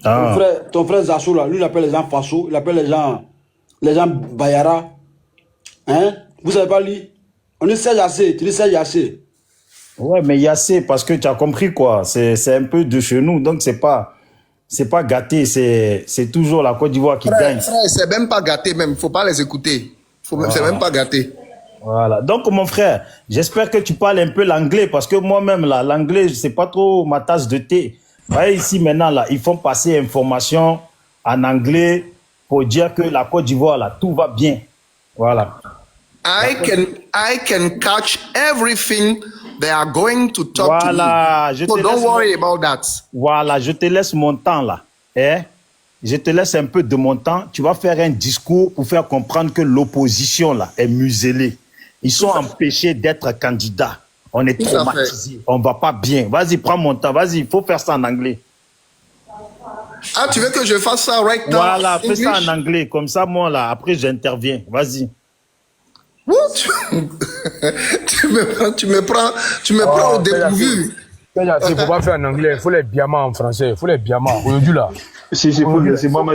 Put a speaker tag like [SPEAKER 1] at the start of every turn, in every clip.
[SPEAKER 1] Ah.
[SPEAKER 2] Ton frère Zasso, là, lui, il appelle les gens Faso, il appelle les gens Bayara. Hein? Vous savez pas lui? On dit Serge Yassé, tu dis Serge Yassé.
[SPEAKER 1] Ouais, mais Yassé, parce que tu as compris quoi, c'est un peu de chez nous, donc c'est pas gâté, c'est toujours la Côte d'Ivoire qui gagne.
[SPEAKER 3] Frère, c'est même pas gâté même, faut pas les écouter.
[SPEAKER 1] Voilà.
[SPEAKER 3] C'est même pas gâté.
[SPEAKER 1] Voilà. Donc mon frère, j'espère que tu parles un peu l'anglais parce que moi-même là, l'anglais, c'est pas trop ma tasse de thé. Vous voyez ici maintenant là, ils font passer information en anglais pour dire que la Côte d'Ivoire là, tout va bien. Voilà.
[SPEAKER 3] I can catch everything they are going to talk
[SPEAKER 1] Voilà,
[SPEAKER 3] to me. So don't worry about that.
[SPEAKER 1] Voilà, je te laisse mon temps là. Hein? Je te laisse un peu de mon temps. Tu vas faire un discours pour faire comprendre que l'opposition là est muselée. Ils sont empêchés d'être candidats. On est traumatisés. On va pas bien. Vas-y, prends mon temps. Vas-y, il faut faire ça en anglais.
[SPEAKER 3] Ah, tu veux que je fasse ça right now?
[SPEAKER 1] Voilà, fais ça en anglais. Comme ça, moi là, après j'interviens. Vas-y.
[SPEAKER 3] Tu me prends au dépourvu.
[SPEAKER 4] Il ne faut pas faire en anglais, il faut les biamans en français, il faut les biamans. Aujourd'hui là.
[SPEAKER 5] Si, c'est moi,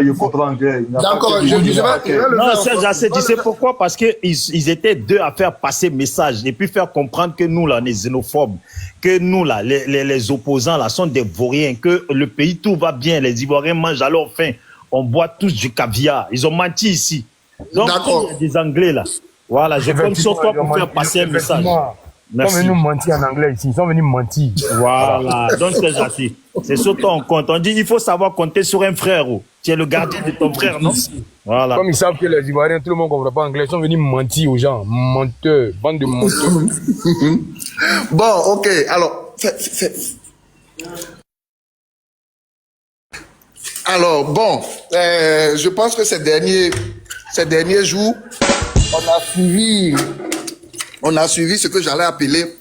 [SPEAKER 5] je comprends anglais.
[SPEAKER 3] D'accord, je vais le
[SPEAKER 1] non,
[SPEAKER 3] faire.
[SPEAKER 1] tu sais pourquoi? Parce qu'ils étaient deux à faire passer message et puis faire comprendre que nous là, on est xénophobes, que nous là, les opposants là, sont des vauriens, que le pays tout va bien, les Ivoiriens mangent à leur faim, on boit tous du caviar. Ils ont menti ici. Donc, il y a des Anglais là. Voilà, je compte sur toi pour faire passer un message.
[SPEAKER 4] Merci. Ils sont venus mentir en anglais ici. Ils sont venus mentir.
[SPEAKER 1] Voilà. Donc, c'est sur toi on compte. On dit il faut savoir compter sur un frère. Tu es le gardien de ton frère, non? Voilà.
[SPEAKER 4] Comme ils savent que les Ivoiriens, tout le monde ne comprend pas anglais, ils sont venus mentir aux gens. Menteurs. Bande de menteurs.
[SPEAKER 3] Bon, ok. Alors, alors bon, je pense que ces derniers jours, on a suivi ce que j'allais appeler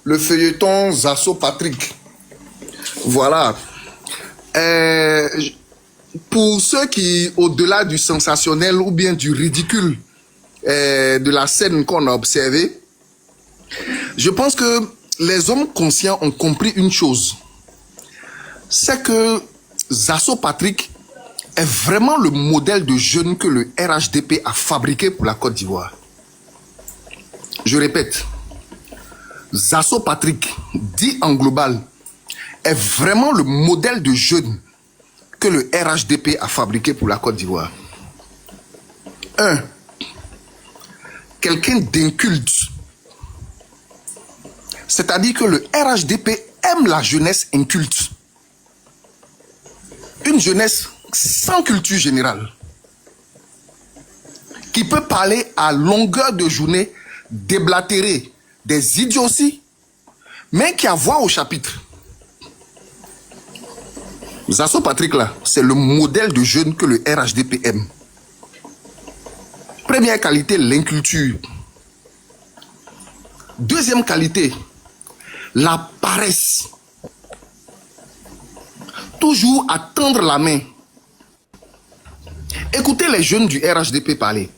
[SPEAKER 3] le feuilleton Zasso Patrick. Voilà. Pour ceux qui, au-delà du sensationnel ou bien du ridicule de la scène qu'on a observée, je pense que les hommes conscients ont compris une chose. C'est que Zasso Patrick est vraiment le modèle de jeune que le RHDP a fabriqué pour la Côte d'Ivoire. Je répète, Zasso Patrick, dit en global, est vraiment le modèle de jeune que le RHDP a fabriqué pour la Côte d'Ivoire. 1. Quelqu'un d'inculte. C'est-à-dire que le RHDP aime la jeunesse inculte. Une jeunesse sans culture générale, qui peut parler à longueur de journée, déblatérer des idioties, mais qui a voix au chapitre. Zasso Patrick là, c'est le modèle de jeune que le RHDP aime. Première qualité, l'inculture. Deuxième qualité, la paresse. Toujours à tendre la main. Écoutez les jeunes du RHDP parler.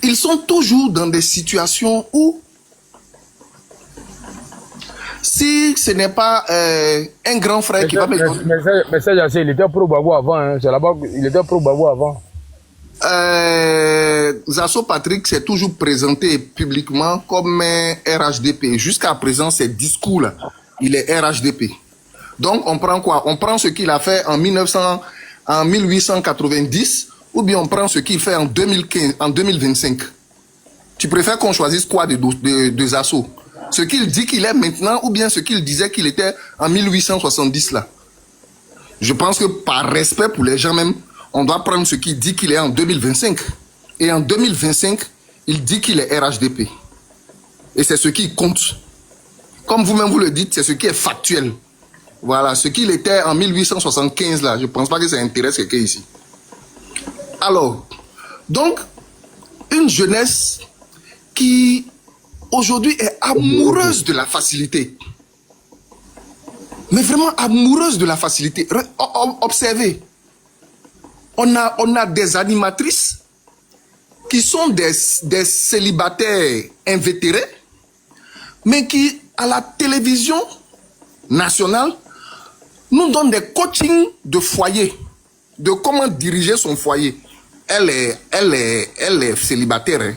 [SPEAKER 3] Ils sont toujours dans des situations où, si ce n'est pas un grand frère qui va me donner...
[SPEAKER 4] Mais ça, il était pro Babo avant. Hein. C'est là-bas, il était pro Babo avant.
[SPEAKER 3] Zasso Patrick s'est toujours présenté publiquement comme un RHDP. Jusqu'à présent, ses discours-là, il est RHDP. Donc, on prend quoi? On prend ce qu'il a fait en 1890 ou bien on prend ce qu'il fait en 2015, en 2025. Tu préfères qu'on choisisse quoi de Zasso? Ce qu'il dit qu'il est maintenant ou bien ce qu'il disait qu'il était en 1870 là? Je pense que par respect pour les gens même, on doit prendre ce qu'il dit qu'il est en 2025. Et en 2025, il dit qu'il est RHDP. Et c'est ce qui compte. Comme vous-même vous le dites, c'est ce qui est factuel. Voilà, ce qu'il était en 1875 là, je ne pense pas que ça intéresse quelqu'un ici. Alors, donc, une jeunesse qui aujourd'hui est amoureuse de la facilité. Mais vraiment amoureuse de la facilité. Observez, on a des animatrices qui sont des célibataires invétérés, mais qui, à la télévision nationale, nous donne des coachings de foyer, de comment diriger son foyer. Elle est célibataire, hein,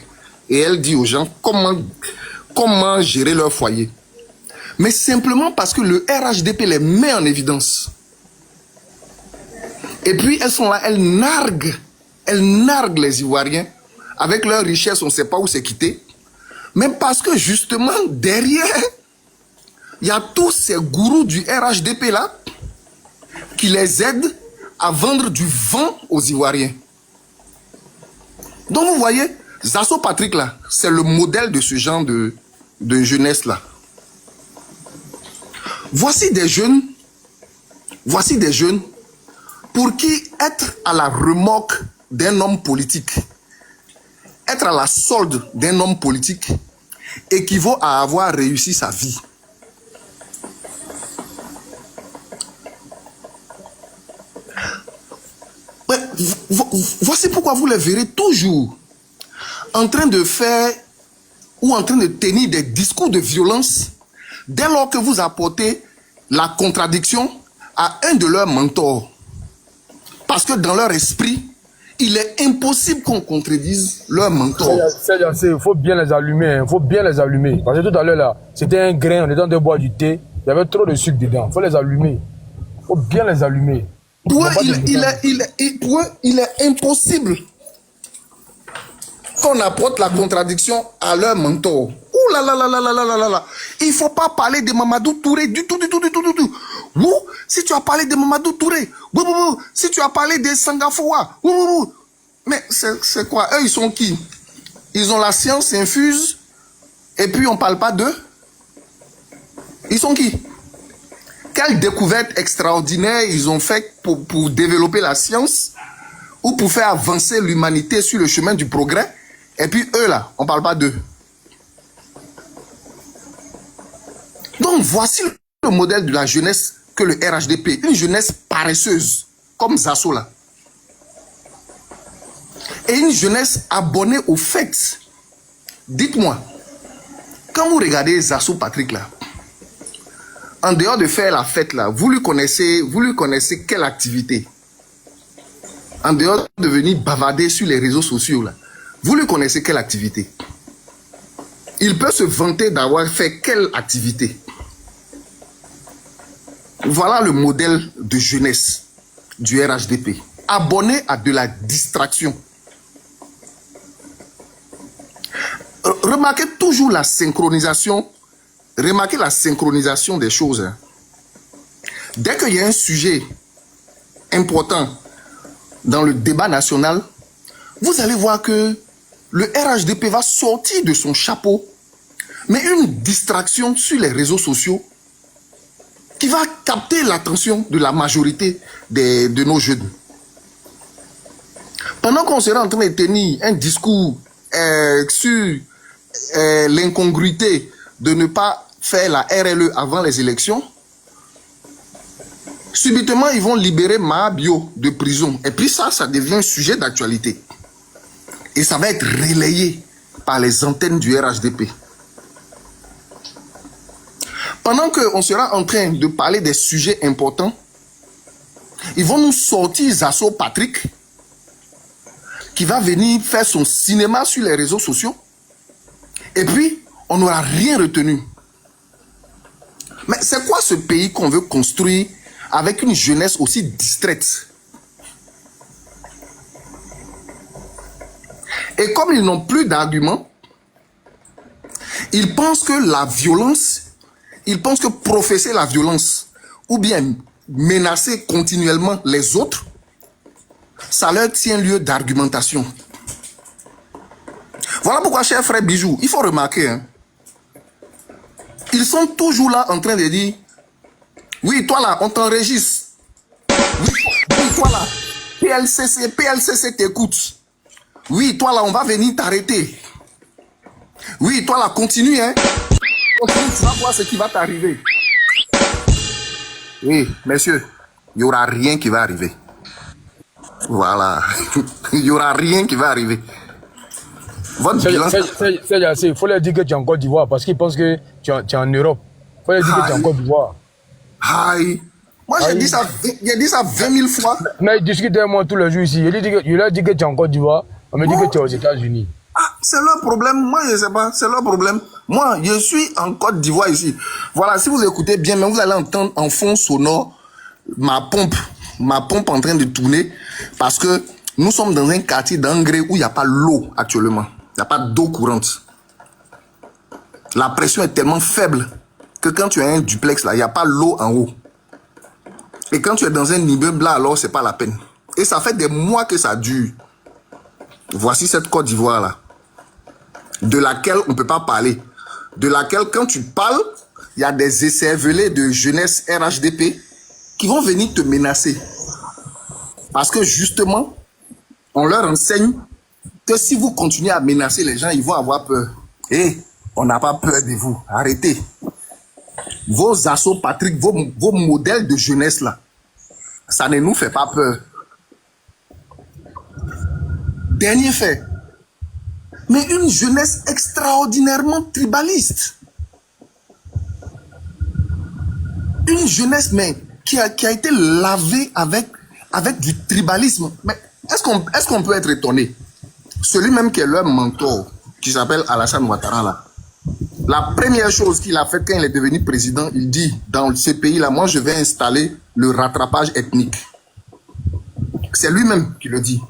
[SPEAKER 3] et elle dit aux gens comment gérer leur foyer. Mais simplement parce que le RHDP les met en évidence. Et puis elles sont là, elles narguent les Ivoiriens. Avec leur richesse, on ne sait pas où c'est quitté. Mais parce que justement, derrière, il y a tous ces gourous du RHDP là qui les aident à vendre du vent aux Ivoiriens. Donc vous voyez, Zasso Patrick là, c'est le modèle de ce genre de jeunesse là. Voici des jeunes pour qui être à la remorque d'un homme politique, être à la solde d'un homme politique équivaut à avoir réussi sa vie. Ouais, voici pourquoi vous les verrez toujours en train de faire ou en train de tenir des discours de violence dès lors que vous apportez la contradiction à un de leurs mentors. Parce que dans leur esprit, il est impossible qu'on contredise leur mentor.
[SPEAKER 4] Il faut bien les allumer, il faut bien les allumer. Parce que tout à l'heure, là, c'était un grain, on était en train de boire du thé, il y avait trop de sucre dedans. Il faut les allumer. Il faut bien les allumer.
[SPEAKER 3] Pour eux, il est impossible qu'on apporte la contradiction à leur mentor. Ouh là là là là là là là là. Il ne faut pas parler de Mamadou Touré du tout. Ouh, si tu as parlé de Mamadou Touré, si tu as parlé de Sangafoua, mais c'est quoi? Eux, ils sont qui? Ils ont la science infuse et puis on ne parle pas d'eux? Ils sont qui? Quelle découverte extraordinaire ils ont fait pour développer la science ou pour faire avancer l'humanité sur le chemin du progrès? Et puis eux là, on ne parle pas d'eux. Donc voici le modèle de la jeunesse que le RHDP, une jeunesse paresseuse, comme Zasso là. Et une jeunesse abonnée aux fêtes. Dites-moi, quand vous regardez Zasso Patrick là, en dehors de faire la fête là, vous lui connaissez quelle activité? En dehors de venir bavarder sur les réseaux sociaux là, vous lui connaissez quelle activité? Il peut se vanter d'avoir fait quelle activité? Voilà le modèle de jeunesse du RHDP, abonné à de la distraction. Remarquez toujours la synchronisation. Remarquez la synchronisation des choses. Hein. Dès qu'il y a un sujet important dans le débat national, vous allez voir que le RHDP va sortir de son chapeau, mais une distraction sur les réseaux sociaux qui va capter l'attention de la majorité de nos jeunes. Pendant qu'on sera en train de tenir un discours sur l'incongruité de ne pas faire la RLE avant les élections, subitement ils vont libérer Mahabio de prison. Et puis ça devient un sujet d'actualité. Et ça va être relayé par les antennes du RHDP. Pendant qu'on sera en train de parler des sujets importants, ils vont nous sortir Zasso Patrick, qui va venir faire son cinéma sur les réseaux sociaux. Et puis, on n'aura rien retenu. Mais c'est quoi ce pays qu'on veut construire avec une jeunesse aussi distraite? Et comme ils n'ont plus d'arguments, ils pensent que la violence, ils pensent que professer la violence ou bien menacer continuellement les autres, ça leur tient lieu d'argumentation. Voilà pourquoi, cher frère Bijou, il faut remarquer, hein, ils sont toujours là en train de dire, oui, toi là, on t'enregistre. Oui, toi là, PLCC t'écoute. Oui, toi là, on va venir t'arrêter. Oui, toi là, continue, hein. Continue, tu vas voir ce qui va t'arriver. Oui, messieurs, il n'y aura rien qui va arriver. Voilà. Il n'y aura rien qui va arriver. Votre bilan...
[SPEAKER 4] Il faut leur dire que tu es en Côte d'Ivoire parce qu'ils pensent que tu es en Europe. Il faut leur dire que tu es en Côte d'Ivoire.
[SPEAKER 3] Aïe. Moi, j'ai dit ça 20 000 fois.
[SPEAKER 4] Mais il discute avec moi tous les jours ici. Il a dit que tu es en Côte d'Ivoire. On me dit que tu es aux États-Unis.
[SPEAKER 3] Ah, c'est leur problème. Moi, je ne sais pas. C'est leur problème. Moi, je suis en Côte d'Ivoire ici. Voilà, si vous écoutez bien, mais vous allez entendre en fond sonore ma pompe en train de tourner parce que nous sommes dans un quartier d'Angré où il n'y a pas l'eau actuellement. Il n'y a pas d'eau courante. La pression est tellement faible que quand tu as un duplex là, il n'y a pas l'eau en haut. Et quand tu es dans un immeuble là, alors c'est pas la peine. Et ça fait des mois que ça dure. Voici cette Côte d'Ivoire là, de laquelle on ne peut pas parler. De laquelle quand tu parles, il y a des écervelés de jeunesse RHDP qui vont venir te menacer. Parce que justement, on leur enseigne que si vous continuez à menacer les gens, ils vont avoir peur. Et on n'a pas peur de vous. Arrêtez. Vos assauts, Patrick, vos modèles de jeunesse là, ça ne nous fait pas peur. Dernier fait. Mais une jeunesse extraordinairement tribaliste. Une jeunesse mais, qui a été lavée avec du tribalisme. Mais est-ce qu'on peut être étonné? Celui même qui est leur mentor, qui s'appelle Alassane Ouattara, là, la première chose qu'il a fait quand il est devenu président, il dit, dans ce pays-là, moi je vais installer le rattrapage ethnique. C'est lui-même qui le dit.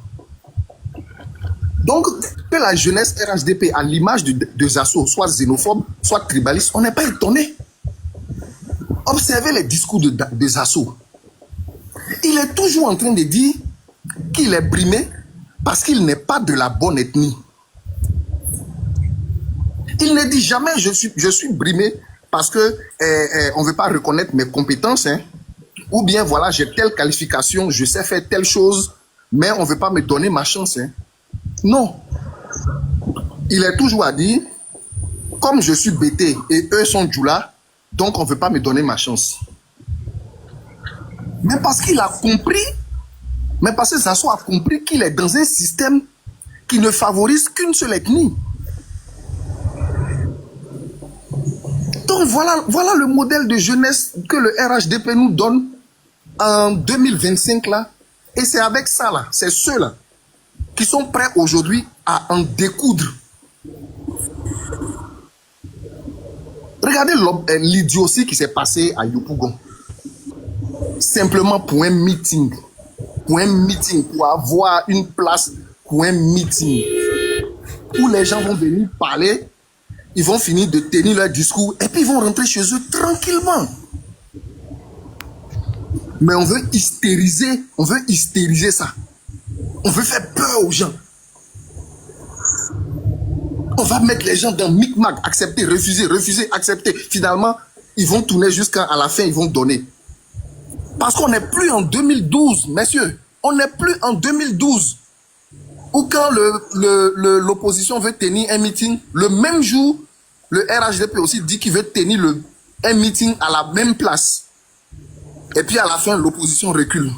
[SPEAKER 3] Donc, que la jeunesse RHDP, à l'image de Zasso, soit xénophobe, soit tribaliste, on n'est pas étonné. Observez les discours de Zasso. Il est toujours en train de dire qu'il est brimé parce qu'il n'est pas de la bonne ethnie. Il ne dit jamais je suis brimé parce que on ne veut pas reconnaître mes compétences, hein. Ou bien voilà, j'ai telle qualification, je sais faire telle chose, mais on ne veut pas me donner ma chance, hein. Non. Il est toujours à dire, comme je suis bêté et eux sont Djoula, donc on ne veut pas me donner ma chance. Mais parce qu'il a compris, mais parce que Zasso a compris qu'il est dans un système qui ne favorise qu'une seule ethnie. Donc voilà le modèle de jeunesse que le RHDP nous donne en 2025 là. Et c'est avec ça là, c'est ceux-là qui sont prêts aujourd'hui à en découdre. Regardez l'idiotie qui s'est passée à Yopougon. Simplement pour un meeting. Pour avoir une place pour un meeting. Où les gens vont venir parler, ils vont finir de tenir leur discours et puis ils vont rentrer chez eux tranquillement. Mais on veut hystériser ça. On veut faire peur aux gens. On va mettre les gens dans micmac, accepter, refuser, accepter. Finalement, ils vont tourner jusqu'à la fin, ils vont donner. Parce qu'on n'est plus en 2012, messieurs. On n'est plus en 2012. Ou quand l'opposition veut tenir un meeting, le même jour, le RHDP aussi dit qu'il veut tenir un meeting à la même place. Et puis à la fin, l'opposition recule.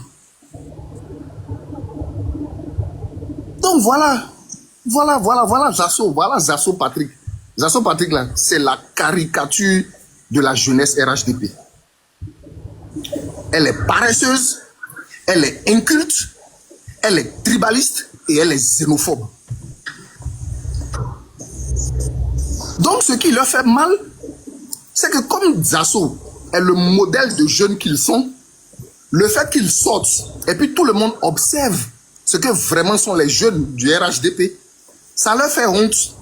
[SPEAKER 3] Donc voilà Zasso Patrick. Zasso Patrick là, c'est la caricature de la jeunesse RHDP. Elle est paresseuse, elle est inculte, elle est tribaliste et elle est xénophobe. Donc ce qui leur fait mal, c'est que comme Zasso est le modèle de jeunes qu'ils sont, le fait qu'ils sortent et puis tout le monde observe ce que vraiment sont les jeunes du RHDP, ça leur fait honte.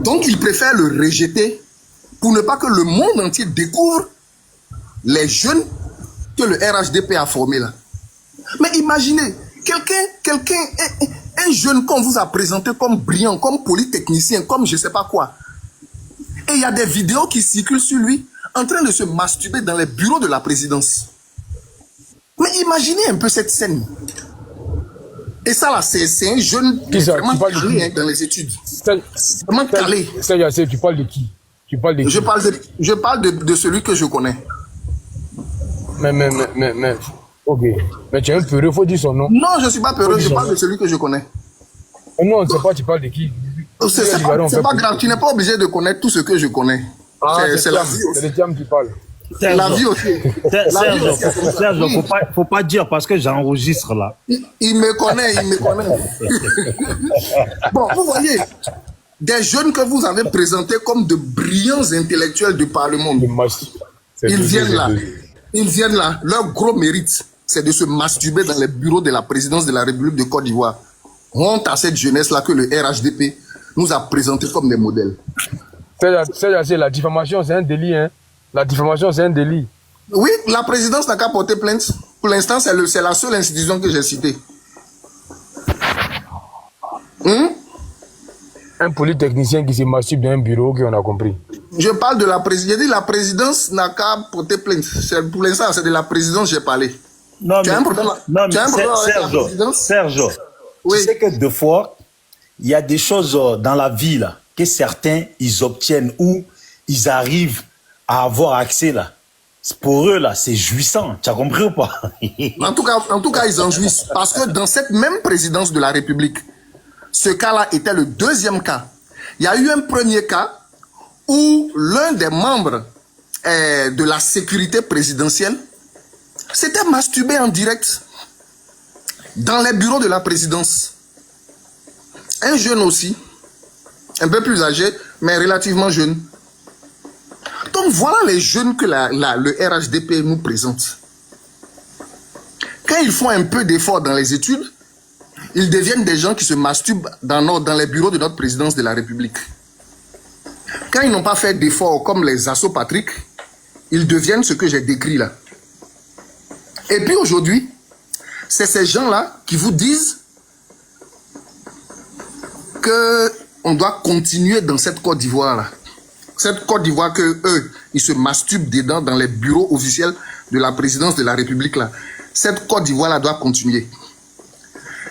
[SPEAKER 3] Donc ils préfèrent le rejeter pour ne pas que le monde entier découvre les jeunes que le RHDP a formés là. Mais imaginez, un jeune qu'on vous a présenté comme brillant, comme polytechnicien, comme je ne sais pas quoi. Et il y a des vidéos qui circulent sur lui en train de se masturber dans les bureaux de la présidence. Mais imaginez un peu cette scène. Et ça là, c'est un jeune vraiment calé hein, dans les études. Vraiment calé.
[SPEAKER 4] Tu parles de qui? Tu parles de qui?
[SPEAKER 3] Je parle de celui que je connais.
[SPEAKER 4] Mais, ok. Mais tu es un peureux, il faut dire son nom.
[SPEAKER 3] Non, je ne suis pas peureux, je parle de celui que je connais.
[SPEAKER 4] Non, on ne sait pas, tu parles de qui?
[SPEAKER 3] C'est pas grave, tu n'es pas obligé de connaître tout ce que je connais.
[SPEAKER 4] Ah, c'est le Thiam qui parle.
[SPEAKER 3] La vie aussi.
[SPEAKER 1] Serge, faut pas dire parce que j'enregistre là.
[SPEAKER 3] Il me connaît. Bon, vous voyez, des jeunes que vous avez présentés comme de brillants intellectuels de par le monde, ils viennent là. Leur gros mérite, c'est de se masturber dans les bureaux de la présidence de la République de Côte d'Ivoire. Honte à cette jeunesse-là que le RHDP nous a présenté comme des modèles.
[SPEAKER 4] C'est la diffamation, c'est un délit. Hein. La diffamation, c'est un délit.
[SPEAKER 3] Oui, la présidence n'a qu'à porter plainte. Pour l'instant, c'est la seule institution que j'ai citée.
[SPEAKER 4] Un polytechnicien qui se masturbe dans un bureau, qu'on a compris.
[SPEAKER 3] Je parle de la présidence. J'ai dit la présidence n'a qu'à porter plainte. Pour l'instant, c'est de la présidence que j'ai parlé.
[SPEAKER 1] Non,
[SPEAKER 3] tu as un problème, avec la présidence?
[SPEAKER 1] Serge,
[SPEAKER 3] oui.
[SPEAKER 1] Tu sais que deux fois, il y a des choses dans la vie là, que certains, ils obtiennent ou ils arrivent à avoir accès là. Pour eux là, c'est jouissant. Tu as compris ou pas?
[SPEAKER 3] En tout cas, ils en jouissent. Parce que dans cette même présidence de la République, ce cas-là était le deuxième cas. Il y a eu un premier cas où l'un des membres de la sécurité présidentielle s'était masturbé en direct dans les bureaux de la présidence. Un jeune aussi, un peu plus âgé, mais relativement jeune. Donc voilà les jeunes que le RHDP nous présente. Quand ils font un peu d'effort dans les études, ils deviennent des gens qui se masturbent dans les bureaux de notre présidence de la République. Quand ils n'ont pas fait d'efforts comme les assauts Patrick, ils deviennent ce que j'ai décrit là. Et puis aujourd'hui, c'est ces gens-là qui vous disent qu'on doit continuer dans cette Côte d'Ivoire-là. Cette Côte d'Ivoire que eux, ils se masturbent dedans dans les bureaux officiels de la présidence de la République là. Cette Côte d'Ivoire-là doit continuer.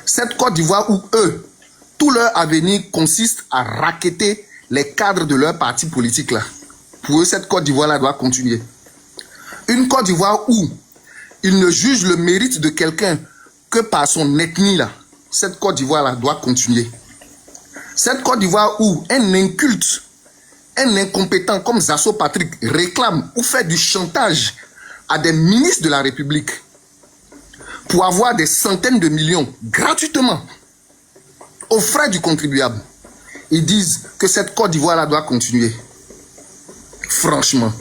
[SPEAKER 3] Cette Côte d'Ivoire où eux, tout leur avenir consiste à racketter les cadres de leur parti politique là. Pour eux, cette Côte d'Ivoire-là doit continuer. Une Côte d'Ivoire où ils ne jugent le mérite de quelqu'un que par son ethnie là. Cette Côte d'Ivoire-là doit continuer. Cette Côte d'Ivoire où un inculte, un incompétent comme Zasso Patrick réclame ou fait du chantage à des ministres de la République pour avoir des centaines de millions gratuitement aux frais du contribuable. Ils disent que cette Côte d'Ivoire-là doit continuer. Franchement.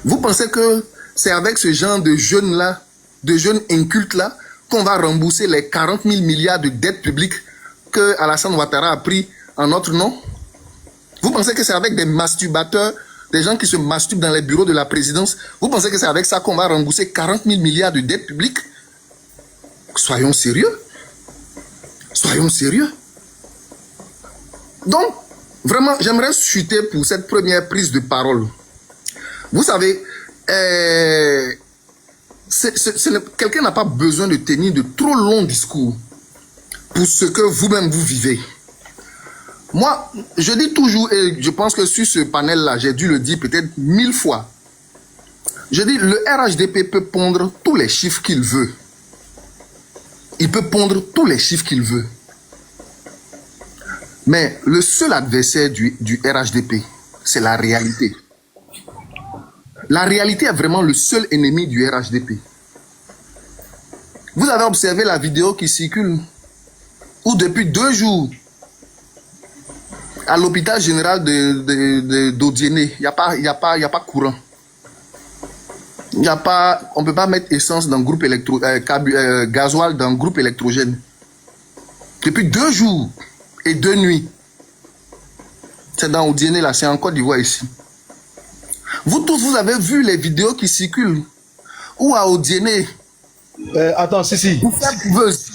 [SPEAKER 3] Vous pensez que c'est avec ce genre de jeunes-là, de jeunes incultes-là, qu'on va rembourser les 40 000 milliards de dettes publiques que Alassane Ouattara a pris en notre nom? Vous pensez que c'est avec des masturbateurs, des gens qui se masturbent dans les bureaux de la présidence? Vous pensez que c'est avec ça qu'on va rembourser 40 000 milliards de dettes publiques? Soyons sérieux. Soyons sérieux. Donc, vraiment, j'aimerais chuter pour cette première prise de parole. Vous savez, quelqu'un n'a pas besoin de tenir de trop longs discours pour ce que vous-même vous vivez. Moi, je dis toujours, et je pense que sur ce panel-là, j'ai dû le dire peut-être 1000 fois. Je dis, le RHDP peut pondre tous les chiffres qu'il veut. Il peut pondre tous les chiffres qu'il veut. Mais le seul adversaire du RHDP, c'est la réalité. La réalité est vraiment le seul ennemi du RHDP. Vous avez observé la vidéo qui circule où depuis 2 jours, à l'hôpital général d'Odiéné, il n'y a pas courant. On ne peut pas mettre essence dans le groupe gasoil dans le groupe électrogène. Depuis 2 jours et 2 nuits. C'est dans Odiéné là, c'est en Côte d'Ivoire ici. Vous tous, vous avez vu les vidéos qui circulent où à Odiéné.
[SPEAKER 5] Attends, si.
[SPEAKER 3] Pour faire couveuse.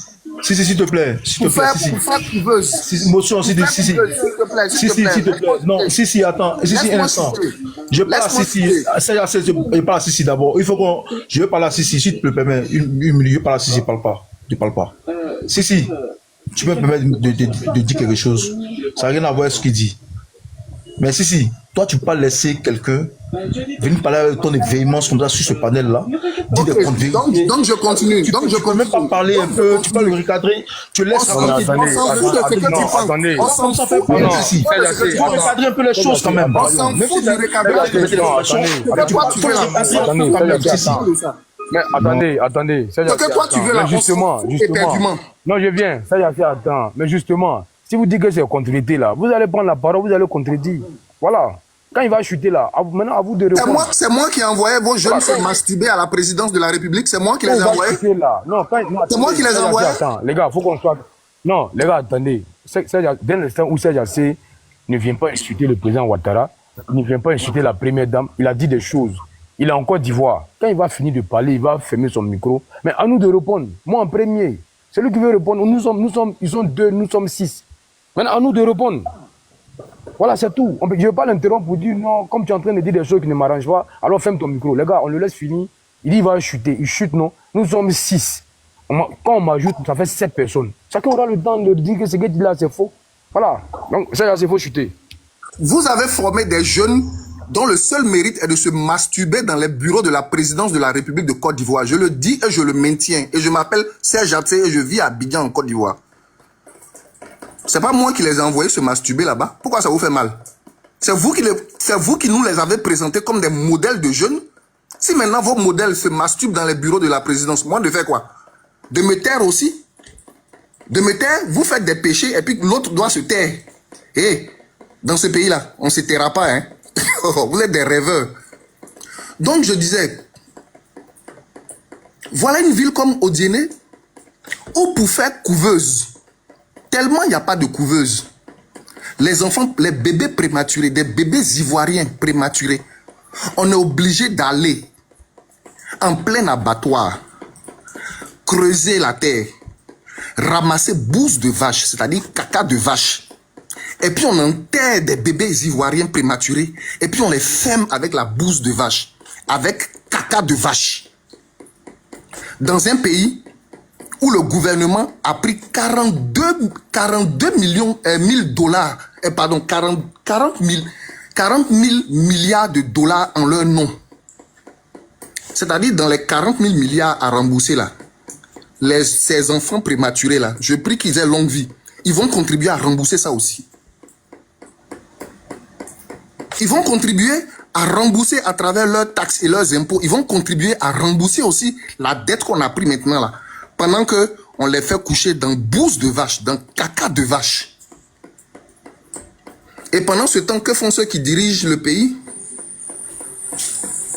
[SPEAKER 5] Si, s'il te plaît. S'il te plaît,
[SPEAKER 3] pour faire couveuse.
[SPEAKER 5] Motion, s'il te plaît. Non, si, attends. Si, un instant. Je parle à je parle à Sissi d'abord. Il faut qu'on. Je veux parler à Sissi, si tu me permets. Une minute, je parle à Sissi, ne parle pas. Sissi, tu peux me permettre de dire quelque chose. Ça n'a rien à voir avec ce qu'il dit. Mais Sissi, toi, tu peux pas laisser quelqu'un venir parler avec ton véhémence comme ça sur ce panel-là. Dire des comptes vérifiés.
[SPEAKER 3] Donc, je continue.
[SPEAKER 5] Tu peux même pas parler un peu, tu peux le recadrer, tu laisses raconter.
[SPEAKER 4] Attendez.
[SPEAKER 5] On s'en fout ici. Tu peux recadrer un peu les choses quand même.
[SPEAKER 3] On s'en fout du recadrage.
[SPEAKER 4] Mais attendez.
[SPEAKER 3] Ce que toi, tu veux là,
[SPEAKER 4] justement. Non, je viens. Ça, j'ai fait attends. Mais justement, si vous dites que c'est contredit là, vous allez prendre la parole, vous allez contredire. Voilà. Quand il va chuter là, maintenant à vous de répondre.
[SPEAKER 3] C'est moi qui ai envoyé vos jeunes se masturber à la présidence de la République. C'est moi qui les ai envoyés. C'est moi qui les ai envoyés.
[SPEAKER 4] Attends, les gars, il faut qu'on soit. Non, les gars, attendez. Dès l'instant où Serge Assé ne vient pas insulter le président Ouattara, ne vient pas insulter la première dame, il a dit des choses. Il est en Côte d'Ivoire. Quand il va finir de parler, il va fermer son micro. Mais à nous de répondre. Moi en premier. C'est lui qui veut répondre. Ils sont 2, nous sommes 6. Maintenant, à nous de répondre. Voilà, c'est tout. Je ne vais pas l'interrompre pour dire non, comme tu es en train de dire des choses qui ne m'arrangent pas, alors ferme ton micro. Les gars, on le laisse finir. Il dit il va chuter. Il chute, non. Nous sommes 6. Quand on m'ajoute, ça fait 7 personnes. Chacun aura le temps de dire que ce qu'il dit là, c'est faux. Voilà. Donc, ça, c'est faux chuter.
[SPEAKER 3] Vous avez formé des jeunes dont le seul mérite est de se masturber dans les bureaux de la présidence de la République de Côte d'Ivoire. Je le dis et je le maintiens. Et je m'appelle Serge Assé et je vis à Abidjan en Côte d'Ivoire. C'est pas moi qui les ai envoyés se masturber là-bas. Pourquoi ça vous fait mal? C'est vous qui nous les avez présentés comme des modèles de jeunes. Si maintenant vos modèles se masturbent dans les bureaux de la présidence, moi de faire quoi? De me taire aussi? De me taire, vous faites des péchés et puis l'autre doit se taire. Et dans ce pays-là, on ne se taira pas, hein? Vous êtes des rêveurs. Donc je disais, voilà une ville comme Odiéné où pour faire couveuse, tellement il n'y a pas de couveuse, les enfants, les bébés prématurés, des bébés ivoiriens prématurés, on est obligé d'aller en plein abattoir, creuser la terre, ramasser bouse de vache, c'est-à-dire caca de vache. Et puis on enterre des bébés ivoiriens prématurés. Et puis on les ferme avec la bouse de vache. Avec caca de vache. Dans un pays où le gouvernement a pris 42 millions, 1000 dollars. Pardon, 40 000 milliards de dollars en leur nom. C'est-à-dire dans les 40 000 milliards à rembourser là. Ces enfants prématurés là, je prie qu'ils aient longue vie. Ils vont contribuer à rembourser ça aussi. Ils vont contribuer à rembourser à travers leurs taxes et leurs impôts. Ils vont contribuer à rembourser aussi la dette qu'on a pris maintenant là. Pendant que on les fait coucher dans bouse de vache, dans caca de vache. Et pendant ce temps, que font ceux qui dirigent le pays?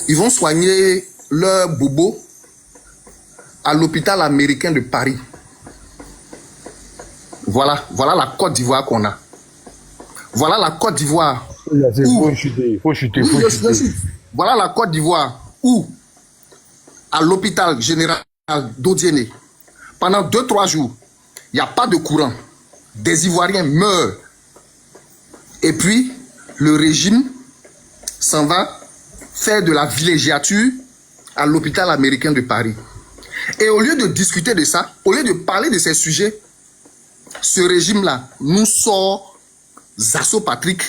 [SPEAKER 3] Ils vont soigner leurs bobos à l'hôpital américain de Paris. Voilà la Côte d'Ivoire qu'on a. Voilà la Côte d'Ivoire.
[SPEAKER 4] Faut chuter.
[SPEAKER 3] Voilà la Côte d'Ivoire où, à l'hôpital général d'Odiéné, pendant 2-3 jours, il n'y a pas de courant. Des Ivoiriens meurent. Et puis, le régime s'en va faire de la villégiature à l'hôpital américain de Paris. Et au lieu de discuter de ça, au lieu de parler de ces sujets, ce régime-là nous sort Zasso Patrick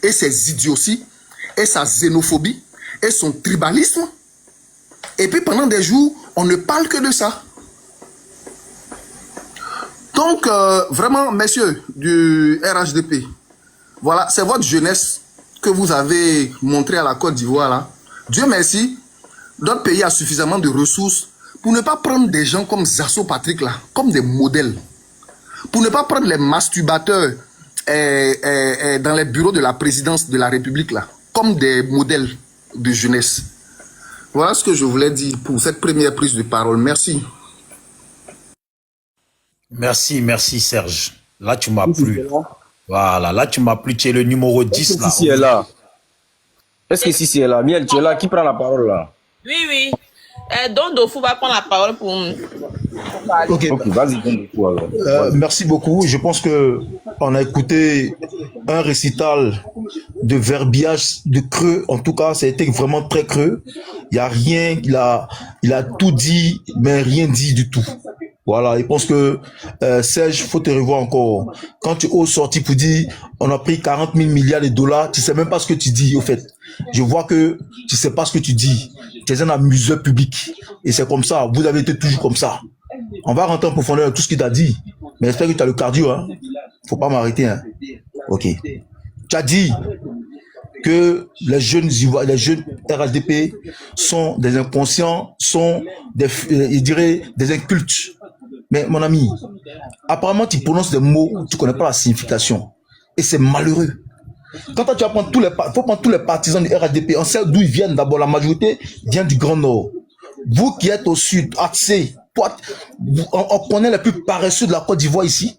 [SPEAKER 3] et ses idioties, et sa xénophobie, et son tribalisme. Et puis pendant des jours, on ne parle que de ça. Donc, vraiment, messieurs du RHDP, voilà, c'est votre jeunesse que vous avez montré à la Côte d'Ivoire là. Dieu merci, notre pays a suffisamment de ressources pour ne pas prendre des gens comme Zasso Patrick là, comme des modèles. Pour ne pas prendre les masturbateurs dans les bureaux de la présidence de la République là, comme des modèles de jeunesse. Voilà ce que je voulais dire pour cette première prise de parole. Merci.
[SPEAKER 1] Merci Serge. Là tu m'as plu. Voilà, là tu m'as plu, tu es le numéro 10 là.
[SPEAKER 6] Sissi est là. Est-ce que Sissi est là? Miel, tu es là, qui prend la parole là?
[SPEAKER 7] Oui. Don Dofou va prendre la parole pour parler.
[SPEAKER 5] Ok,
[SPEAKER 6] vas-y, Don Dofou alors.
[SPEAKER 5] Merci beaucoup. Je pense que on a écouté un récital de verbiage de creux. En tout cas, ça a été vraiment très creux. Il y a rien, il a tout dit, mais rien dit du tout. Voilà, je pense que Serge, faut te revoir encore. Quand tu oses sortir pour dire on a pris 40 000 milliards de dollars, tu sais même pas ce que tu dis au fait. Je vois que tu sais pas ce que tu dis. Tu es un amuseur public. Et c'est comme ça, vous avez été toujours comme ça. On va rentrer en profondeur dans tout ce qu'il t'a dit. Mais j'espère que tu as le cardio, hein. Faut pas m'arrêter, hein. Ok. Tu as dit que les jeunes RHDP sont des inconscients, sont des, je dirais, des incultes. Mais mon ami, apparemment tu prononces des mots, tu connais pas la signification. Et c'est malheureux. Quand tu vas prendre faut prendre tous les partisans du RHDP, on sait d'où ils viennent d'abord, la majorité vient du Grand Nord. Vous qui êtes au sud, Atsé, toi, on connaît les plus paresseux de la Côte d'Ivoire ici.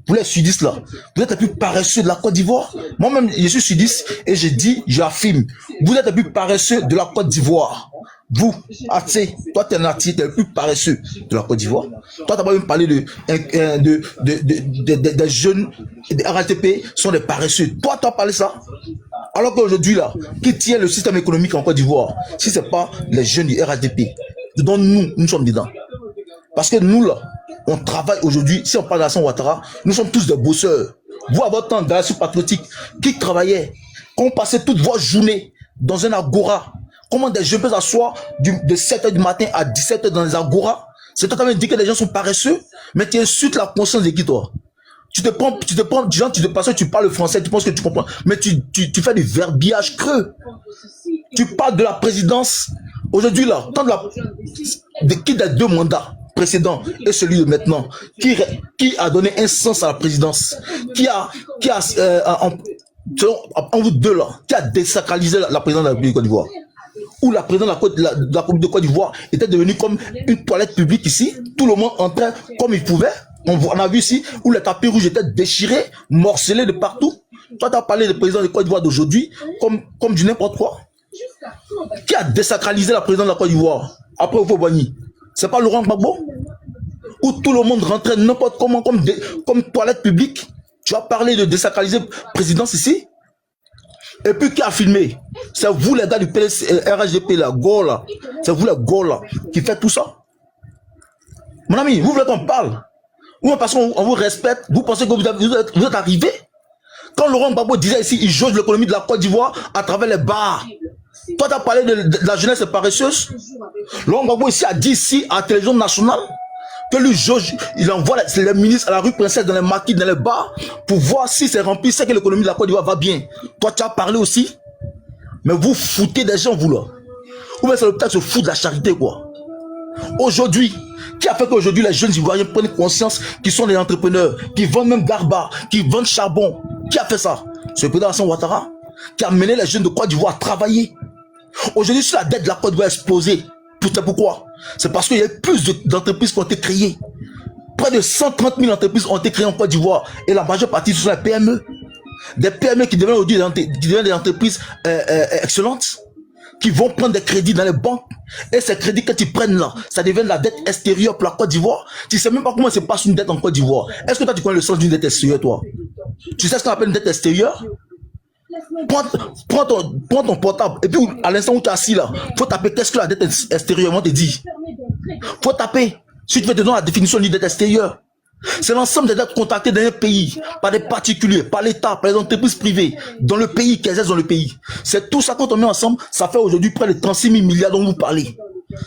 [SPEAKER 5] Vous les sudistes là, vous êtes les plus paresseux de la Côte d'Ivoire. Moi-même, je suis sudiste et je dis, j'affirme, vous êtes les plus paresseux de la Côte d'Ivoire. Vous, Atsé, toi t'es un Atsé, t'es le plus paresseux de la Côte d'Ivoire. Toi t'as pas même parlé des jeunes, des RHDP sont des paresseux. Toi t'as parlé ça. Alors qu'aujourd'hui là, qui tient le système économique en Côte d'Ivoire, si c'est pas les jeunes du RHDP, dont nous sommes dedans. Parce que nous là, on travaille aujourd'hui, si on parle d'Alassane Ouattara, nous sommes tous des bosseurs. Vous, à votre temps, dans la patriotique, qui travaillait, qu'on passait toute votre journée dans un agora. Comment des jeunes peuvent s'asseoir de 7h du matin à 17h dans les agoras? C'est toi qui dis que les gens sont paresseux, mais tu insultes la conscience de qui, toi? Tu te prends, gens, parce que tu parles français, tu penses que tu comprends, mais tu fais du verbiage creux. Tu parles de la présidence. Aujourd'hui, là, qui des deux mandats précédents et celui de maintenant, qui a donné un sens à la présidence, en vous deux là, qui a désacralisé la présidence de la République de Côte d'Ivoire, où la présidente de la République de Côte d'Ivoire était devenue comme une toilette publique ici, tout le monde entrait comme il pouvait. On a vu ici où les tapis rouges étaient déchirés, morcelés de partout. Toi, tu as parlé du président de Côte d'Ivoire d'aujourd'hui comme du n'importe quoi. Qui a désacralisé la présidente de la Côte d'Ivoire après Oufo-Boigny? C'est pas Laurent Gbagbo? Où tout le monde rentrait n'importe comment comme toilette publique. Tu as parlé de désacraliser présidence ici? Et puis qui a filmé? C'est vous les gars du RHDP, la Go là. C'est vous les Go là qui fait tout ça. Mon ami, vous voulez qu'on parle? Ou parce qu'on vous respecte, vous pensez que vous êtes arrivé? Quand Laurent Gbagbo disait ici, il jauge l'économie de la Côte d'Ivoire à travers les bars. Toi, tu as parlé de la jeunesse paresseuse. Laurent Gbagbo ici a dit ici à la télévision nationale que lui jauge, il envoie les ministres à la rue Princesse dans les maquis, dans les bars, pour voir si c'est rempli, c'est que l'économie de la Côte d'Ivoire va bien. Toi, tu as parlé aussi. Mais vous foutez des gens, vous là. Ou bien c'est le peut-être se fout de la charité, quoi. Aujourd'hui, qui a fait qu'aujourd'hui les jeunes Ivoiriens prennent conscience qu'ils sont des entrepreneurs, qui vendent même garba, qui vendent charbon? Qui a fait ça? C'est le président Alassane Ouattara qui a mené les jeunes de Côte d'Ivoire à travailler. Aujourd'hui, si la dette de la Côte d'Ivoire a explosé, pourquoi? C'est parce qu'il y a plus d'entreprises qui ont été créées. Près de 130 000 entreprises ont été créées en Côte d'Ivoire. Et la majeure partie, ce sont les PME. Des PME qui deviennent aujourd'hui des entreprises excellentes, qui vont prendre des crédits dans les banques. Et ces crédits, quand ils prennent là, ça devient de la dette extérieure pour la Côte d'Ivoire. Tu ne sais même pas comment se passe une dette en Côte d'Ivoire. Est-ce que toi, tu connais le sens d'une dette extérieure, toi? Tu sais ce qu'on appelle une dette extérieure? Prends ton portable. Et puis, à l'instant où tu es assis là, faut taper qu'est-ce que la dette extérieure, on te dit. Faut taper. Si tu veux te donner la définition d'une dette extérieure. C'est l'ensemble des dettes contractées dans un pays, par des particuliers, par l'État, par les entreprises privées, dans le pays, qui exercent dans le pays. C'est tout ça, quand on met ensemble, ça fait aujourd'hui près de 36 000 milliards dont vous parlez.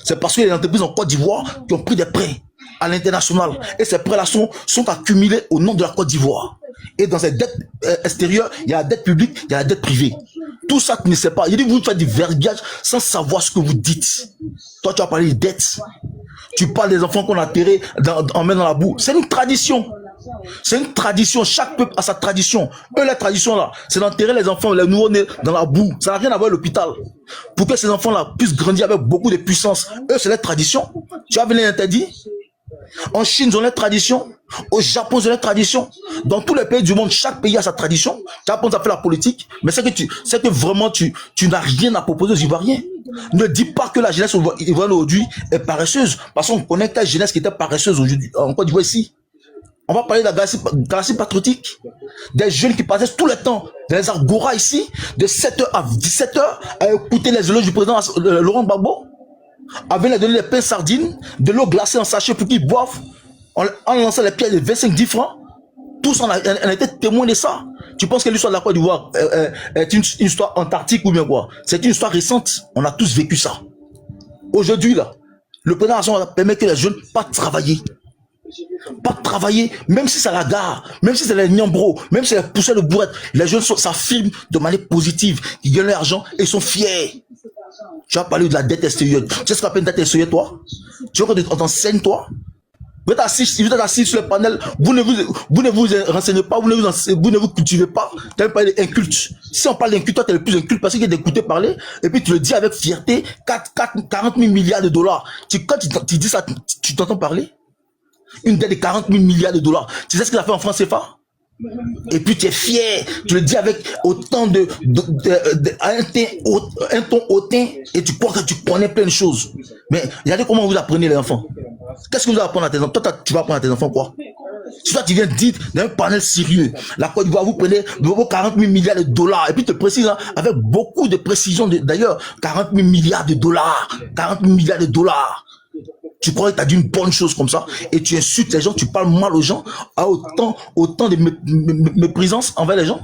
[SPEAKER 5] C'est parce que les entreprises en Côte d'Ivoire qui ont pris des prêts à l'international. Et ces prêts-là sont accumulés au nom de la Côte d'Ivoire. Et dans ces dettes extérieures, il y a la dette publique, il y a la dette privée. Tout ça, tu ne sais pas. Il dit, vous faites du verbiage sans savoir ce que vous dites. Toi, tu as parlé de dettes. Tu parles des enfants qu'on a enterrés, en met dans la boue. C'est une tradition. C'est une tradition. Chaque peuple a sa tradition. Eux, la tradition là, c'est d'enterrer les enfants, les nouveau-nés dans la boue. Ça n'a rien à voir avec l'hôpital. Pour que ces enfants-là puissent grandir avec beaucoup de puissance. Eux, c'est la tradition. Tu as vu les interdits? En Chine, ils ont leur tradition. Au Japon, ils ont leur tradition. Dans tous les pays du monde, chaque pays a sa tradition. Tu apprends à faire la politique, mais c'est que vraiment tu n'as rien à proposer aux Ivoiriens. Ne dis pas que la jeunesse ivoirienne aujourd'hui est paresseuse, parce qu'on connaît que la jeunesse qui était paresseuse aujourd'hui en Côte d'Ivoire ici. On va parler de la galaxie patriotique. Des jeunes qui passaient tout le temps dans les agoras ici, de 7h à 17h, à écouter les éloges du président Laurent Gbagbo, à venir donner des pains sardines, de l'eau glacée en sachet pour qu'ils boivent. on lançait les pièces de 25-10 francs. Tous, on a été témoins de ça. Tu penses que l'histoire de la Côte d'Ivoire est une histoire antarctique ou bien quoi? C'est une histoire récente. On a tous vécu ça. Aujourd'hui, là, le président Hassan permet que les jeunes pas travailler. Pas travailler, même si c'est la gare, même si c'est les niambros, même si c'est les poussées de boîte, les jeunes s'affirment de manière positive, ils gagnent l'argent et ils sont fiers. Tu as parlé de la dette extérieure. Tu sais ce qu'on appelle une dette extérieure, toi? Tu veux qu'on t'enseigne, toi? Vous êtes assis sur le panel, vous ne vous renseignez pas, vous ne vous cultivez pas. Tu as parlé d'inculte. Si on parle d'inculte, toi, tu es le plus inculte parce qu'il y a d'écouter parler, et puis tu le dis avec fierté, 40 000 milliards de dollars. Quand tu dis ça, tu t'entends parler? Une dette de 40 000 milliards de dollars. Tu sais ce qu'il a fait en France CFA? Et puis tu es fier, tu le dis avec autant un ton hautain, et tu crois que tu connais plein de choses. Mais regardez comment vous apprenez les enfants. Qu'est-ce que vous apprenez à tes enfants? Toi, tu vas apprendre à tes enfants quoi? Si toi tu viens dire d'un panel sérieux, la Côte d'Ivoire, vous prenez vos 40 000 milliards de dollars, et puis te précise, hein, avec beaucoup de précision, d'ailleurs, 40 000 milliards de dollars, 40 000 milliards de dollars. Tu crois que tu as dit une bonne chose comme ça, et tu insultes les gens, tu parles mal aux gens, à autant de méprisance envers les gens.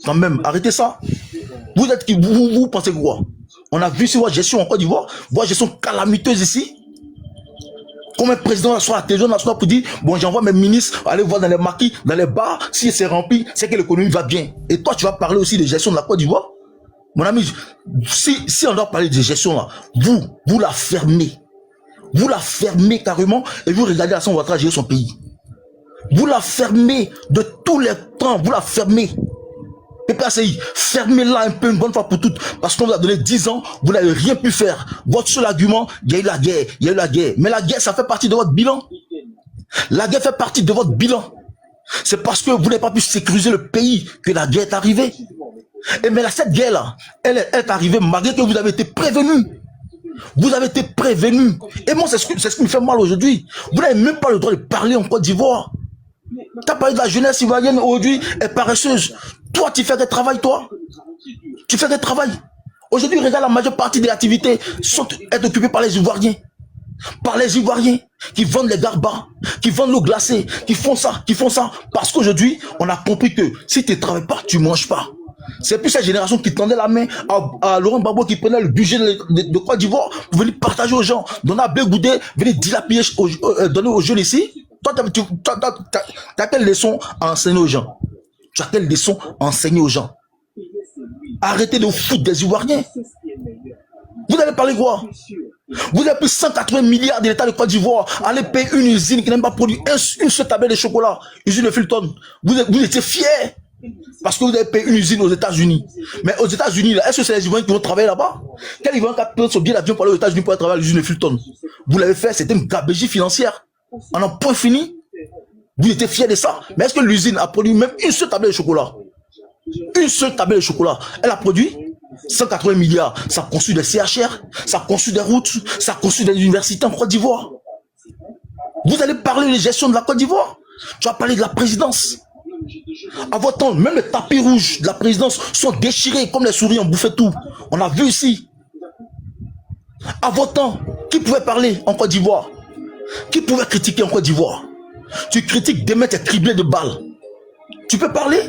[SPEAKER 5] Quand même, arrêtez ça. Vous êtes qui, vous pensez quoi? On a vu sur votre gestion en Côte d'Ivoire, votre gestion calamiteuse ici. Comme un président soit à la télévision nationale pour dire, bon, j'envoie mes ministres aller voir dans les maquis, dans les bars, si c'est rempli, c'est que l'économie va bien. Et toi, tu vas parler aussi de gestion de la Côte d'Ivoire? Mon ami, si on doit parler de gestion là, vous la fermez. Vous la fermez carrément et vous regardez Alassane Ouattara gérer son pays. Vous la fermez de tous les temps, vous la fermez. PPACI, fermez-la un peu une bonne fois pour toutes, parce qu'on vous a donné 10 ans, vous n'avez rien pu faire. Votre seul argument, il y a eu la guerre, il y a eu la guerre. Mais la guerre, ça fait partie de votre bilan. La guerre fait partie de votre bilan. C'est parce que vous n'avez pas pu sécuriser le pays que la guerre est arrivée. Et mais là, cette guerre-là, elle est arrivée malgré que vous avez été prévenus. Vous avez été prévenus. Et moi, c'est ce qui me fait mal aujourd'hui. Vous n'avez même pas le droit de parler en Côte d'Ivoire. Tu as parlé de la jeunesse ivoirienne aujourd'hui, elle est paresseuse. Toi, tu fais des travails, toi. Tu fais des travails. Aujourd'hui, regarde, la majeure partie des activités sont occupées par les Ivoiriens. Par les Ivoiriens qui vendent les garbas, qui vendent l'eau glacée, qui font ça. Parce qu'aujourd'hui, on a compris que si tu ne travailles pas, tu ne manges pas. C'est plus cette génération qui tendait la main à Laurent Gbagbo qui prenait le budget de Côte d'Ivoire pour venir partager aux gens. Donner à Blé Goudé, venir dilapider, donner aux jeunes ici. Toi, tu as quelle leçon à enseigner aux gens? Tu as quelle leçon à enseigner aux gens? Arrêtez de vous foutre des Ivoiriens. Vous allez parler quoi? Vous avez pris 180 milliards de l'État de Côte d'Ivoire. Allez payer une usine qui n'a même pas produit une seule tablette de chocolat. Usine de Fulton. Vous étiez fiers. Parce que vous avez payé une usine aux États-Unis. Mais aux États-Unis, est-ce que c'est les Ivoiriens qui vont travailler là-bas? Quel Ivoirien qui a pris son billet d'avion pour aller aux États-Unis pour aller travailler à l'usine de Fulton? Vous l'avez fait, c'était une gabegie financière. On a point fini. Vous étiez fiers de ça. Mais est-ce que l'usine a produit même une seule tablette de chocolat? Une seule tablette de chocolat. Elle a produit 180 milliards. Ça a conçu des CHR, ça a conçu des routes, ça a conçu des universités en Côte d'Ivoire. Vous allez parler de gestion de la Côte d'Ivoire? Tu vas parler de la présidence. À votre temps, même les tapis rouges de la présidence sont déchirés comme les souris ont bouffé tout. On a vu ici. À votre temps, qui pouvait parler en Côte d'Ivoire? Qui pouvait critiquer en Côte d'Ivoire? Tu critiques, demain tu es criblé de balles. Tu peux parler?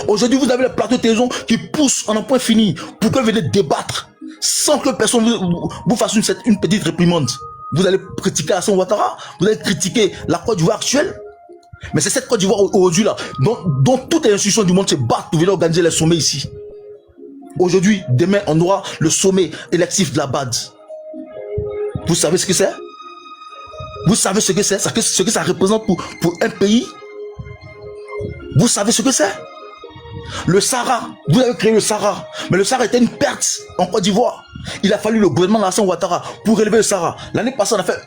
[SPEAKER 5] Aujourd'hui, vous avez le plateau de télévision qui pousse en un point fini pour que vous venez débattre sans que personne vous fasse une petite réprimande. Vous allez critiquer Alassane Ouattara, vous allez critiquer la Côte d'Ivoire actuelle. Mais c'est cette Côte d'Ivoire aujourd'hui là, dont toutes les institutions du monde se battent pour venir organiser les sommets ici. Aujourd'hui, demain, on aura le sommet électif de la BAD. Vous savez ce que c'est? Vous savez ce que c'est? Ce que ça représente pour un pays? Vous savez ce que c'est? Le Sahara, vous avez créé le Sahara, mais le Sahara était une perte en Côte d'Ivoire. Il a fallu le gouvernement d'Alassane Ouattara pour relever le Sahara. L'année passée, on a fait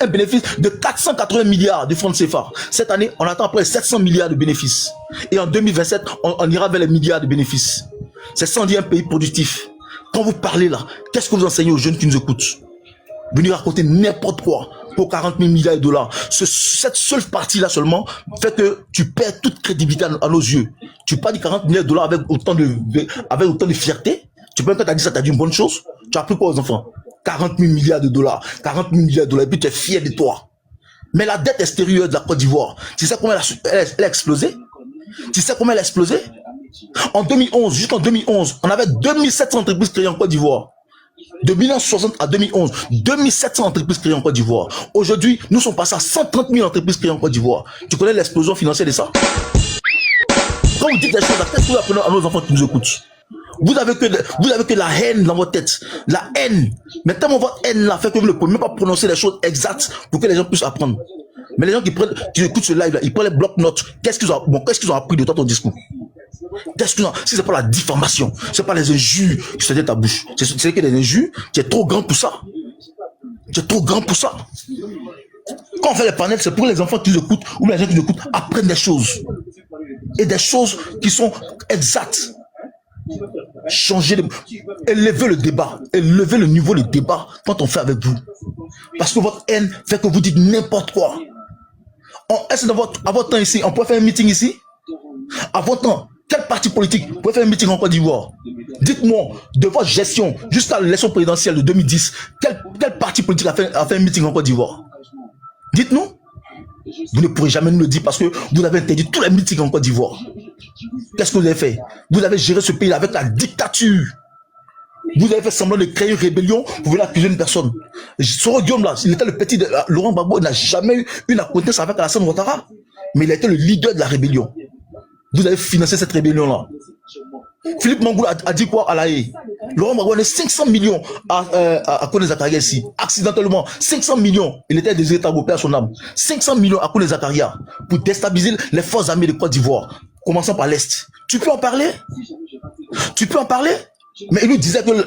[SPEAKER 5] un bénéfice de 480 milliards de francs CFA. Cette année, on attend après 700 milliards de bénéfices. Et en 2027, on ira vers les milliards de bénéfices. C'est sans dire un pays productif. Quand vous parlez là, qu'est-ce que vous enseignez aux jeunes qui nous écoutent? Venir raconter n'importe quoi pour 40 000 milliards de dollars. Cette seule partie-là seulement fait que tu perds toute crédibilité à nos yeux. Tu parles de 40 milliards de dollars avec autant de fierté. Tu peux, quand tu as dit ça, tu as dit une bonne chose. Tu as pris quoi aux enfants? 40 000 milliards de dollars. 40 000 milliards de dollars. Et puis tu es fier de toi. Mais la dette extérieure de la Côte d'Ivoire, tu sais comment elle a explosé? Tu sais comment elle a explosé? En 2011, jusqu'en 2011, on avait 2700 entreprises créées en Côte d'Ivoire. De 1960 à 2011, 2700 entreprises créées en Côte d'Ivoire. Aujourd'hui, nous sommes passés à 130 000 entreprises créées en Côte d'Ivoire. Tu connais l'explosion financière de ça? Quand vous dites des choses, qu'est-ce que vous apprenez à nos enfants qui nous écoutent? Vous avez que la haine dans votre tête. La haine. Mais tellement votre haine là fait que vous ne pouvez même pas prononcer les choses exactes pour que les gens puissent apprendre. Mais les gens qui écoutent ce live là, ils prennent les blocs-notes. Qu'est-ce qu'ils ont appris de toi, ton discours? Qu'est-ce qu'ils ont? Si c'est pas la diffamation, c'est pas les injures qui se de ta bouche. C'est que les injures, tu es trop grand pour ça. Tu es trop grand pour ça. Quand on fait les panels, c'est pour les enfants qui nous écoutent ou les gens qui nous écoutent apprennent des choses. Et des choses qui sont exactes. Élever le débat, élever le niveau du débat quand on fait avec vous. Parce que votre haine fait que vous dites n'importe quoi. Est-ce que à votre temps ici, on peut faire un meeting ici? À votre temps, quel parti politique peut faire un meeting en Côte d'Ivoire? Dites-moi, de votre gestion jusqu'à l'élection présidentielle de 2010, quel parti politique a fait un meeting en Côte d'Ivoire? Dites-nous. Vous ne pourrez jamais nous le dire parce que vous avez interdit tous les meetings en Côte d'Ivoire. Qu'est-ce que vous avez fait? Vous avez géré ce pays avec la dictature. Vous avez fait semblant de créer une rébellion pour venir accuser une personne. Ce Guillaume là, il était le petit de Laurent Gbagbo, il n'a jamais eu une acquaintance avec Alassane Ouattara. Mais il a été le leader de la rébellion. Vous avez financé cette rébellion-là. Philippe Mangoula a dit quoi à la haie? Laurent Gbagbo a donné 500 millions à Kone Zakaria ici. Accidentellement, 500 millions. Il était des États européens à son âme. 500 millions à Kone Zakaria pour déstabiliser les forces armées de Côte d'Ivoire. Commençant par l'Est. Tu peux en parler? Tu peux en parler? Mais il nous disait que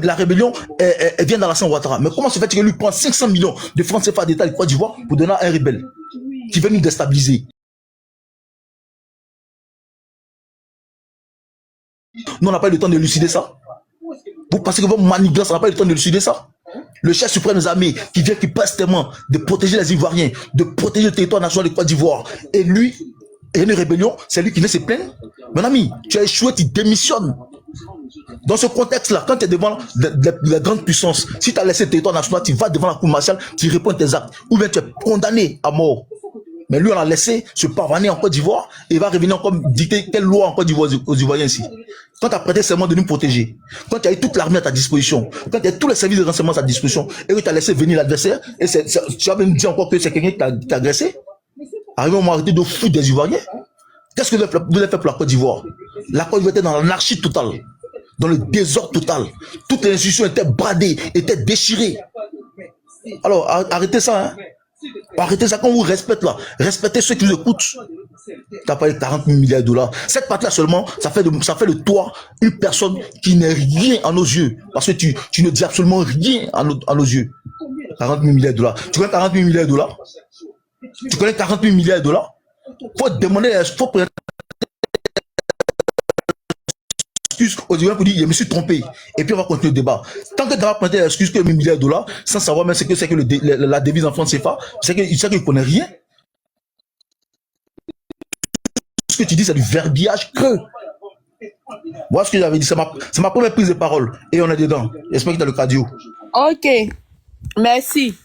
[SPEAKER 5] la rébellion elle vient d'Alassane Ouattara. Mais comment se fait-il que lui prend 500 millions de francs CFA d'État de Côte d'Ivoire pour donner à un rebelle qui veut nous déstabiliser? Nous, on n'a pas eu le temps de élucider ça. Vous pensez que votre manigance n'a pas eu le temps de élucider ça? Le chef suprême des armées qui vient, qui passe tellement de protéger les Ivoiriens, de protéger le territoire national de Côte d'Ivoire. Et lui, il y a une rébellion, c'est lui qui vient se plaindre. Mon ami, tu as échoué, tu démissionnes. Dans ce contexte-là, quand tu es devant la grande puissance, si tu as laissé le territoire national, tu vas devant la cour martiale, tu réponds à tes actes. Ou bien tu es condamné à mort. Mais lui, on l'a laissé se pavaner en Côte d'Ivoire et il va revenir encore dicter quelle loi en Côte d'Ivoire aux Ivoiriens ici. Quand tu as prêté serment de nous protéger, quand tu as eu toute l'armée à ta disposition, quand tu as tous les services de renseignement à ta disposition et que tu as laissé venir l'adversaire, et tu as même dit encore que c'est quelqu'un qui t'a agressé, arrivé au moment arrêté de foutre des Ivoiriens. Qu'est-ce que vous avez fait pour la Côte d'Ivoire? La Côte d'Ivoire était dans l'anarchie totale, dans le désordre total. Toutes les institutions étaient bradées, étaient déchirées. Alors, arrêtez ça, hein. Arrêtez ça quand vous respectez là. Respectez ceux qui vous écoutent. Tu as parlé de 40 000 milliards de dollars. Cette partie-là seulement, ça fait de toi une personne qui n'est rien à nos yeux. Parce que tu ne dis absolument rien à nos yeux. 40 000 milliards de dollars. Tu connais 40 000 milliards de dollars? Tu connais 40 000 milliards de dollars? Faut demander, faut présenter excuse aux Ivoiriens pour dire je me suis trompé et puis on va continuer le débat. Tant que tu vas prendre l'excuse que 1 milliard de dollars sans savoir même ce que c'est que la devise en France CFA, c'est qu'il ne connaît rien. Ce que tu dis c'est du verbiage creux. Moi ce que j'avais dit c'est ma première prise de parole et on est dedans. J'espère que tu as le cardio.
[SPEAKER 7] Ok, merci.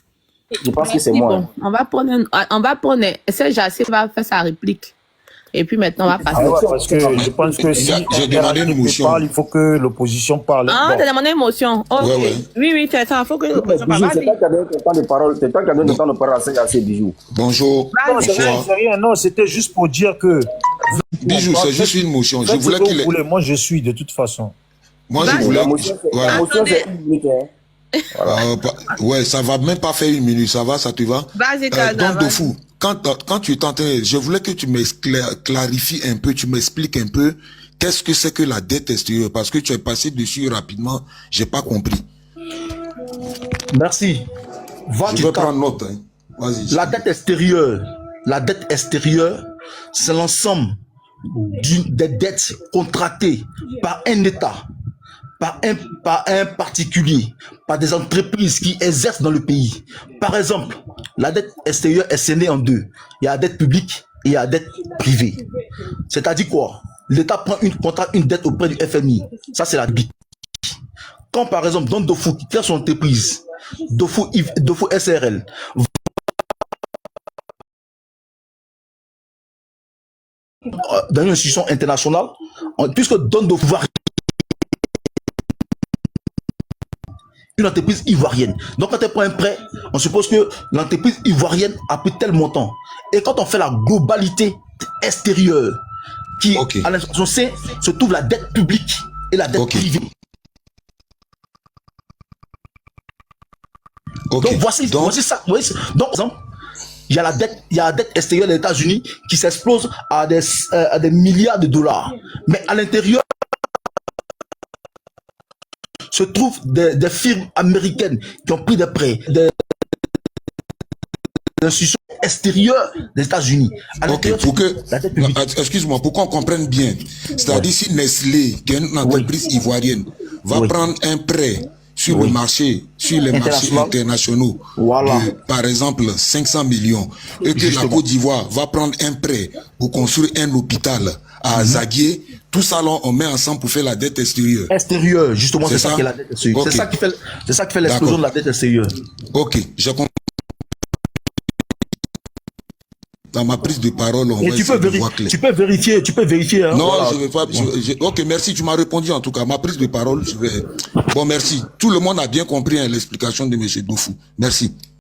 [SPEAKER 6] Je pense que c'est moi.
[SPEAKER 7] Bon, on va prendre, c'est Jassé va faire sa réplique. Et puis maintenant, on va passer.
[SPEAKER 1] Ah ouais, parce que je pense que si
[SPEAKER 8] j'ai demandé une motion.
[SPEAKER 1] Parle, il faut que l'opposition parle.
[SPEAKER 7] Ah,
[SPEAKER 1] bon.
[SPEAKER 7] t'as demandé une motion. Ok.
[SPEAKER 8] Ouais.
[SPEAKER 7] Oui, tu attends, il faut que l'opposition parle.
[SPEAKER 6] C'est toi qui as donné le temps de parole. C'est toi qui as donné le temps de parole à ces bijoux.
[SPEAKER 8] Bonjour.
[SPEAKER 1] Non, c'est rien, non, c'était juste pour dire que.
[SPEAKER 8] Bijou, c'est juste une motion. Je voulais qu'il.
[SPEAKER 1] Moi, je suis de toute façon.
[SPEAKER 8] Moi, je voulais.
[SPEAKER 6] La motion, c'est 1 minute.
[SPEAKER 8] Ouais, ça va même pas faire 1 minute, ça va, ça te va?
[SPEAKER 7] Vas-y,
[SPEAKER 8] Donc, de fou, quand tu es en train, je voulais que tu clarifies un peu, tu m'expliques un peu qu'est-ce que c'est que la dette extérieure, parce que tu es passé dessus rapidement, j'ai pas compris.
[SPEAKER 5] Merci.
[SPEAKER 8] Je vais prendre note. Hein. Vas-y.
[SPEAKER 5] La dette extérieure, c'est l'ensemble des dettes contractées par un État, par un particulier, par des entreprises qui exercent dans le pays. Par exemple, la dette extérieure est scindée en deux. Il y a la dette publique et il y a la dette privée. C'est-à-dire quoi? L'État contracte une dette auprès du FMI. Ça, c'est la dette. Quand, par exemple, Don Dofu, qui crée son entreprise, Dofu SRL, dans une institution internationale, puisque donne de pouvoir une entreprise ivoirienne. Donc quand elle prend un prêt, on suppose que l'entreprise ivoirienne a pris tel montant. Et quand on fait la globalité extérieure, qui à l'institution C se trouve la dette publique et la dette privée. Donc voici ça. Donc, par exemple, il y a la dette extérieure des États-Unis qui s'explose à des milliards de dollars. Mais à l'intérieur se trouvent des firmes américaines qui ont pris des prêts, des institutions extérieures des États-Unis.
[SPEAKER 8] Excuse-moi, pour qu'on comprenne bien, c'est-à-dire si Nestlé, qui est une entreprise ivoirienne, va prendre un prêt sur le marché, sur les marchés internationaux, de, par exemple 500 millions, et que la Côte d'Ivoire va prendre un prêt pour construire un hôpital à Zaguié, tout ça là, on met ensemble pour faire la dette extérieure.
[SPEAKER 5] Extérieure, justement, c'est ça qui est la dette extérieure. C'est ça qui fait l'explosion de la dette extérieure.
[SPEAKER 8] Ok, je comprends. Dans ma prise de parole, on va
[SPEAKER 5] tu peux vérifier. Hein,
[SPEAKER 8] non, voilà. Je vais pas. Ok, merci, tu m'as répondu en tout cas. Ma prise de parole, je vais. Bon, merci. Tout le monde a bien compris hein, l'explication de M. Doufou. Merci.